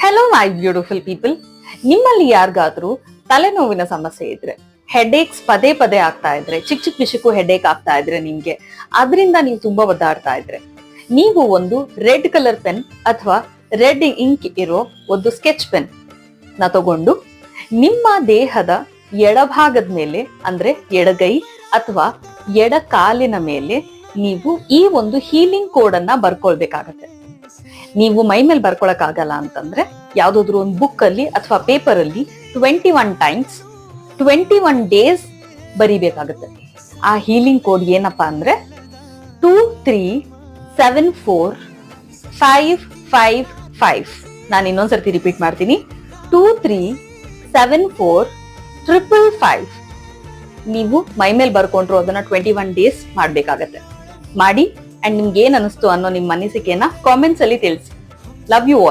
Hello ಮೈ beautiful people. ನಿಮ್ಮಲ್ಲಿ ಯಾರಿಗಾದ್ರೂ ತಲೆನೋವಿನ ಸಮಸ್ಯೆ ಇದ್ರೆ, ಹೆಡ್ಏಕ್ಸ್ ಪದೇ ಪದೇ ಆಗ್ತಾ ಇದ್ರೆ, ಚಿಕ್ಕ ಚಿಕ್ಕ ವಿಷಯಕ್ಕೂ ಹೆಡ್ಏಕ್ ಆಗ್ತಾ ಇದ್ರೆ, ನಿಮ್ಗೆ ಅದರಿಂದ ನೀವು ತುಂಬಾ ಒದ್ದಾಡ್ತಾ ಇದ್ರೆ, ನೀವು ಒಂದು ರೆಡ್ ಕಲರ್ ಪೆನ್ ಅಥವಾ ರೆಡ್ ಇಂಕ್ ಇರೋ ಒಂದು ಸ್ಕೆಚ್ ಪೆನ್ ನ ತಗೊಂಡು ನಿಮ್ಮ ದೇಹದ ಎಡಭಾಗದ ಮೇಲೆ, ಅಂದ್ರೆ ಎಡಗೈ ಅಥವಾ ಎಡ ಕಾಲಿನ ಮೇಲೆ ನೀವು ಈ ಒಂದು ಹೀಲಿಂಗ್ ಕೋಡ್ ಅನ್ನ ಬರ್ಕೊಳ್ಬೇಕಾಗತ್ತೆ. ನೀವು ಮೈ ಮೇಲೆ ಬರ್ಕೊಳಕ್ ಆಗಲ್ಲ ಅಂತಂದ್ರೆ ಯಾವ್ದಾದ್ರು ಒಂದು ಬುಕ್ ಅಲ್ಲಿ ಅಥವಾ ಪೇಪರ್ ಅಲ್ಲಿ 21 ಟೈಮ್ಸ್ 21 ಡೇಸ್ ಬರಿಬೇಕಾಗತ್ತೆ. ಆ ಹೀಲಿಂಗ್ ಕೋಡ್ ಏನಪ್ಪಾ ಅಂದ್ರೆ 23745555. ನಾನು ಇನ್ನೊಂದ್ಸರ್ತಿ ರಿಪೀಟ್ ಮಾಡ್ತೀನಿ, 23745555. ನೀವು ಮೈ ಮೇಲೆ ಬರ್ಕೊಂಡ್ರು ಅದನ್ನ 21 ಡೇಸ್ ಮಾಡ್ಬೇಕಾಗತ್ತೆ. ಮಾಡಿ ಅಂಡ್ ನಿಮ್ಗೆ ಏನ್ ಅನಿಸ್ತು ಅನ್ನೋ ನಿಮ್ಮ ಅನಿಸಿಕೆನ ಕಾಮೆಂಟ್ಸ್ ಅಲ್ಲಿ ತಿಳಿಸಿ. Love you all.